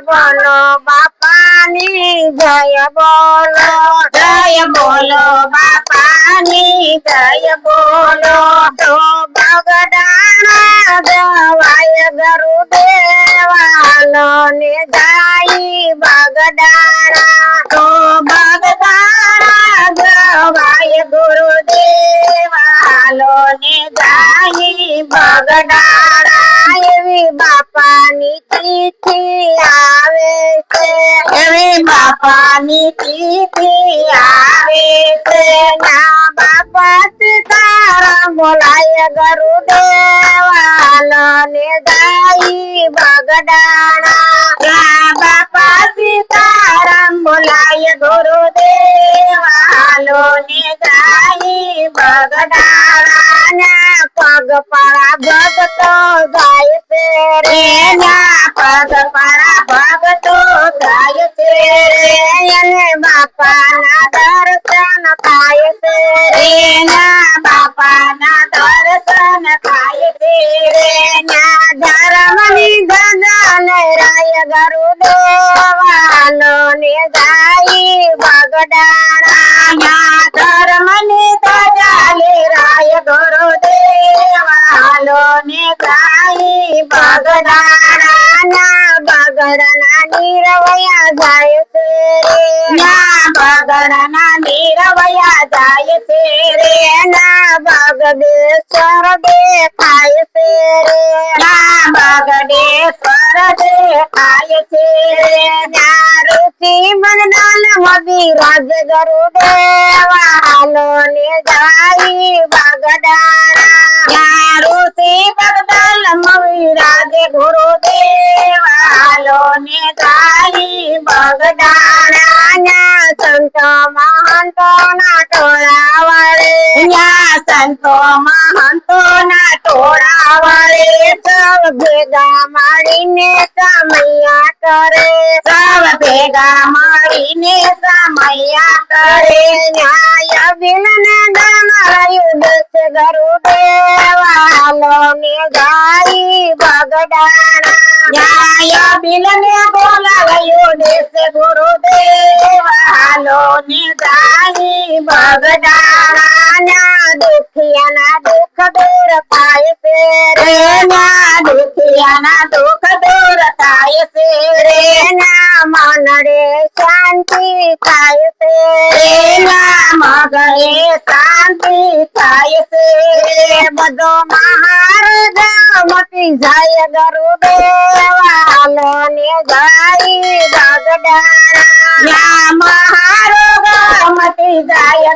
બોલો બાપાની જય બોલો બાપાની જય બોલો તો બગડાણા જવાય ગરુદેવાલો ને જાય બગડાણા તો બગડાણા જવાય ગુરુદેવાલો ને જાય બગડાણા એવી બાપાની તિથિ આવે છે એવી બાપાની તિથિ આવે છે ના બાપા સીતારામ બોલાય ગરુદેવાલો ને જાય બગડાણા ના બાપા સીતારામ બોલાય ગુરુદેવાલો ને જાય બગડાણા પગપાળા ભગતો ગાય છે રે ના પગપાળા ભગતો ગાય છે રે અને બાપાના દર્શન થાય છે રે ના બાપાના દર્શન થાય છે રે ના ધર્મની ધજા લહેરાય ગરુદેવાલો ને જાય બગડાણા ના ધર્મની ધજા લહેરાય ગુરુદેવાલો ને જાય બગડાણા ના બગડાના નીરવયા જાય છે રે ના બગડાના નીરવયા જાય છે રે ના બગડેશ્વર દેખાય છે રે ના બગડેશ્વર દેખાય છે રે ના ઋષિ મંડળ મધી રાજ ગરુદેવાલો ને જાય બગડાણા ઋષિ મંડળ મધી રાજ ગુરુદેવાલો ને જાય બગડાણા સંત મહંતો ના ટોળા વળે સંતો મહંતો ના ટોળા વળે સૌ ભેગા મળીને સમૈયા કરે સૌ ભેગા મળીને સમૈયા કરે ન્યાય બિલ ને દમરાયું દેશ ગરુદેવાલો ને જાય બગડાણા ન્યાય બિલ ને બોલાવ્યું દેશ ગુરુદેવાલો ને જાય બગડાણા દુખિયાના દુઃખ દૂર થાય છે રે ના દુખિયાના દુઃખ દૂર થાય છે રે ના મનડે શાંતિ થાય છે રે ના મગળે શાંતિ થાય છે રે બધો મહારાજ મટી જાય ગરુદેવાલો ને જાય બગડાણા મહારોગ મટી જાય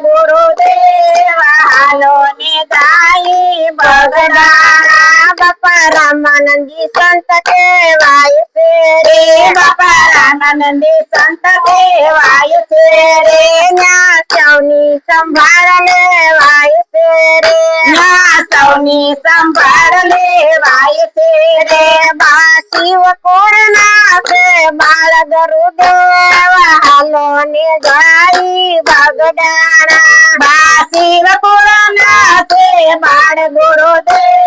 ગુરુદેવાલો ને જાય બગડાણા બાપા રામાનંદી સંત કહેવાય છે રે બાપા રામાનંદી સંત કહેવાય છે રે ન્યા સૌની સંભાળ લેવાય છે રે ન્યા સૌની સંભાળ લેવાય છે રે બા શિવ કોરના છે બાળ ગરુદેવાલો ને જાય બગડાણા બા શિવ કોરના છે બાળ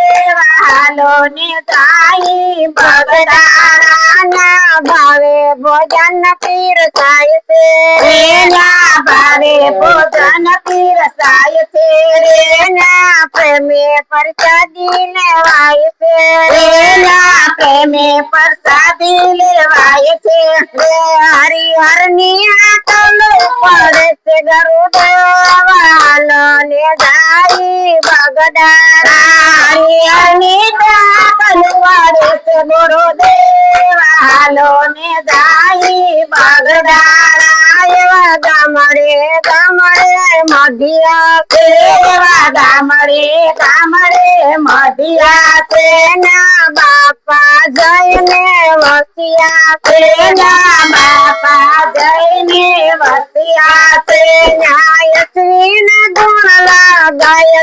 ગુરુદેવાલો ને જાય બગડાણા ભાવે ભોજન પીરસાય છે રે ના ભાવે ભોજન પીરસાય છે રે ના પ્રેમે પ્રસાદી લેવાય છે રે ના પ્રેમે પ્રસાદી લેવાય છે રે હરિહર ની આટલ પડે છે ગરુદેવાલો ને જાય બગડાણા હરિહર ની આટલ પડે છે ગુરુદેવાલો ને જાય બગડાણા એવા ગામડે ગામડે મઢિયા છે એવા ગામડે ગામડે મઢિયા છે ના બાપા જઈને વસિયા છે ના બાપા જઈને વસિયા છે ન્યાય શ્રી ને ગુણ લાગાય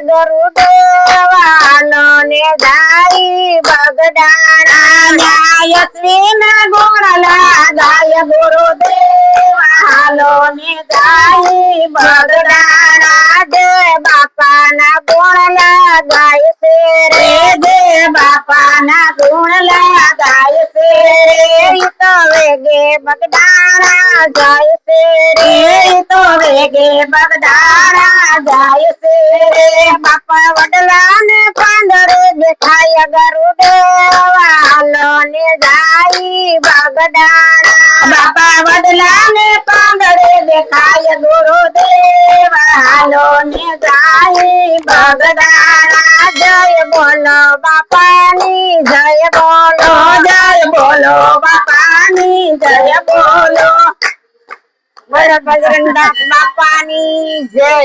ગુરુદેવાલો ને જાય બગડાણા ન્યાય શ્રી ને ગુણ લાગાય ગુરુદેવાલો ને જાય બગડાણા દે બાપાના ગુણ લાગાય છે રે દે બાપાના ગુણ લાગાય છે રે તો વેગે બગદાણા જાય છે રે તો વેગે બગદાણા જાય છે રે બાપા વડલા ને પાંદરે દેખાય ગરુડેવ હાલો ને જાય બગદાણા બાપા વડલા ને પાંદરે દેખાય ગુરુદેવ હાલો ને જાય બગદાણા જય બોલો બાપાની જય બોલો બાપાની જય બોલો બજરંગ બાપાની જય